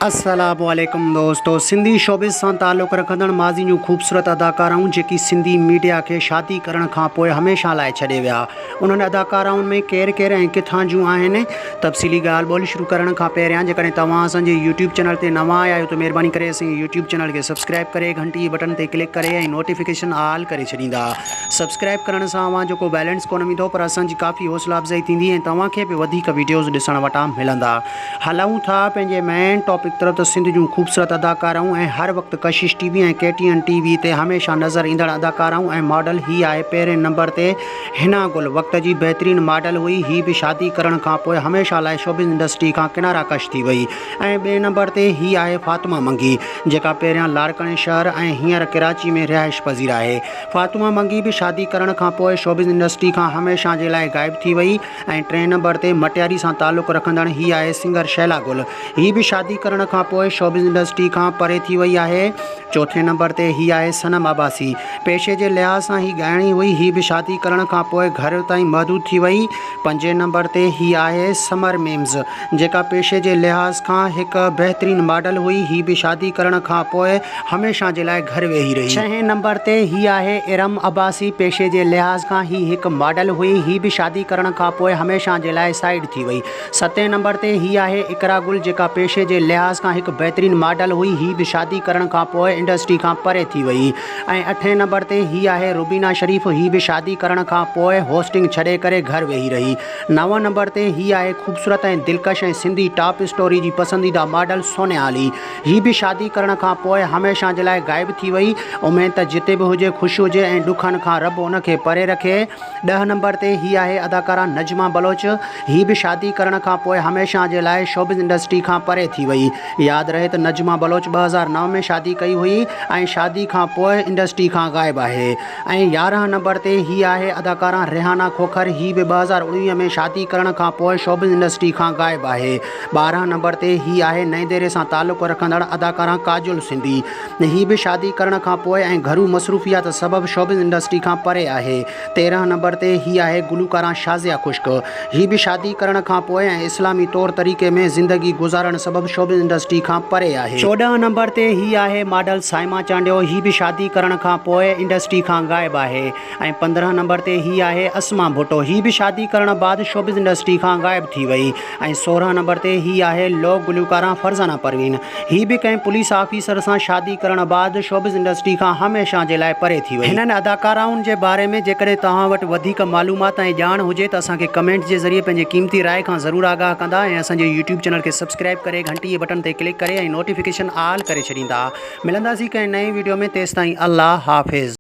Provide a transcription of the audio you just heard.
अस्सलामुअलैकुम दोस्तों, सिंधी शोबिस सां ताल्लुक़ रखंदड़ माज़ी जूं ख़ूबसूरत अदाकाराऊं जेकी सिंधी मीडिया खे शादी करण खां पोइ हमेशह लाइ छॾे विया। उन्हनि अदाकाराउनि में केरु केरु ऐं किथां जूं आहिनि, तफ़सीली ॻाल्हि ॿोली शुरू करण खां पहिरियां जेकॾहिं तव्हां असांजे यूट्यूब चैनल ते नवां आया आहियो त महिरबानी करे असांजे यूट्यूब चैनल खे सब्सक्राइब करे घंटी बटन ते क्लिक करे ऐं नोटिफिकेशन ऑल करे छॾींदा। सब्सक्राइब करण सां अव्हां जेको बैलेंस कोन ईंदो, पर असांजी काफ़ी हौसला अफ़ज़ाई थींदी ऐं तव्हांखे बि वधीक वीडियोज़ ॾिसण वटां मिलंदा। हलूं था पंहिंजे मेन टॉपिक तरफ़। त सिंध जूं ख़ूबसूरत अदाकाराऊं ऐं हर वक़्तु कशिश टीवी ऐं KTN TV ते हमेशह नज़र ईंदड़ अदाकाराऊं ऐं मॉडल ही आहे पहिरें नंबर ते हिना गुल। वक़्त जी बहितरीन मॉडल हुई। ही बि शादी करण खां पोइ हमेशह लाइ शोबिस इंडस्ट्री खां किनारा कश थी वई। ऐं ॿिए नंबर ते ही आहे फातिमा मंगी, जेका पहिरियां लाड़काने शहर ऐं हींअर कराची में रिहाइश पज़ीर आहे। फातिमा मंगी बि शादी करण खां पोइ शोबिस इंडस्ट्री खां हमेशह जे लाइ गाइब थी वई। ऐं टे नंबर ते मटियारी सां ताल्लुक़ रखंदड़ ही आहे सिंगर शैला गुल। ही बि शादी करण खां पोइ शोबिस इंडस्ट्री खां परे थी वई आहे। चौथे नंबर ते ही आहे सनम अब्बासी। पेशे जे लिहाज़ सां ही ॻाइणी हुई। ही बि शादी करण खां पोइ घर ताईं महदूद थी वई। पंजे नंबर ते ही आहे समर मिम्स, जेका पेशे जे लिहाज़ खां हिकु बहितरीन मॉडल हुई। ही बि शादी करण खां पोइ हमेशह जे लाइ घर वेही रही। छहें नंबर ते ही आहे इरम अब्बासी। पेशे जे लिहाज़ खां ही हिकु मॉडल हुई। ही बि शादी करण खां पोइ हमेशह जे लाइ साइड थी वई। सतें नंबर ते ही आहे इकरा गुल, जेका पेशे जे लिहाज़ खां हिकु बहितरीन मॉडल हुई। ही बि शादी करण खां पोइ इंडस्ट्री खां परे थी वई। ऐं अठें नंबर ते ही आहे रुबीना शरीफ़। ही बि शादी करण खां पोइ होस्टिंग छॾे करे घर वेही रही। नव नंबर ते ही आहे ख़ूबसूरत ऐं दिलकश ऐं सिंधी टॉप स्टोरी जी पसंदीदा मॉडल सोनिया अली। ही बि शादी करण खां पोइ हमेशह जे लाइ गाइब थी वई। उमेद त जिते बि हुजे ख़ुशि हुजे ऐं ॾुखनि खां रब उनखे परे रखे। 10 नंबर ते ही आहे अदाकारा नजमा बलोच। ही बि शादी करण खां पोइ हमेशह जे लाइ शोबिस इंडस्ट्री खां परे थी वई। यादि रहे त नजमा बलोच 2009 में शादी कई हुई ऐं शादी खां पोइ इंडस्ट्री खां गाइब आहे। ऐं 11 नंबर ते ही आहे अदाकारा रेहाना खोखर। ही बि 2019 में शादी करण खां पोइ शोबिस इंडस्ट्री खां गाइब आहे। 12 नंबर ते ही आहे नए देरे सां ताल्लुक़ रखंदड़ अदाकारा काजुल सिंधी। ही बि शादी करण खां पोइ ऐं घरू मसरूफ़ियात सबबु शोबिस इंडस्ट्री खां परे आहे। 13 नंबर ते ही आहे गुलकारा शाज़िया खुश्क। ही बि शादी करण खां पोइ ऐं इस्लामी तौर तरीक़े में ज़िंदगी गुज़ारण सबबु शोबिस इंडस्ट्री खां परे आहे। 14 नंबर ते ही आहे मॉडल साइमा चांडियो। ही बि शादी करण खां पोइ इंडस्ट्री खां गाइब आहे। ऐं 15 नंबर ते ही आहे अस्मा भुट्टो। ही बि शादी करण बाद शोबिस इंडस्ट्री खां गाइब थी वई। ऐं 16 नंबर ते ही आहे लोक गुलकारा फरज़ाना परवीन। ही बि कंहिं पुलिस ऑफिसर सां शादी करण बाद शोबिस इंडस्ट्री खां हमेशह जे लाइ परे थी वई। हिननि अदाकाराउनि जे बारे में जेकॾहिं तव्हां वटि वधीक मालूमात ऐं ॼाण हुजे त असांखे कमेंट जे ज़रिए पंहिंजे क़ीमती राय खां ज़रूरु आगाह कंदा ऐं असांजे यूट्यूब चैनल खे सब्सक्राइब करे घंटी बटन ते क्लिक करे ऐं नोटिफिकेशन ऑल करे छॾींदा। मिलंदासीं कंहिं नई वीडियो में। तेसिताईं अल्लाह हाफ़िज़।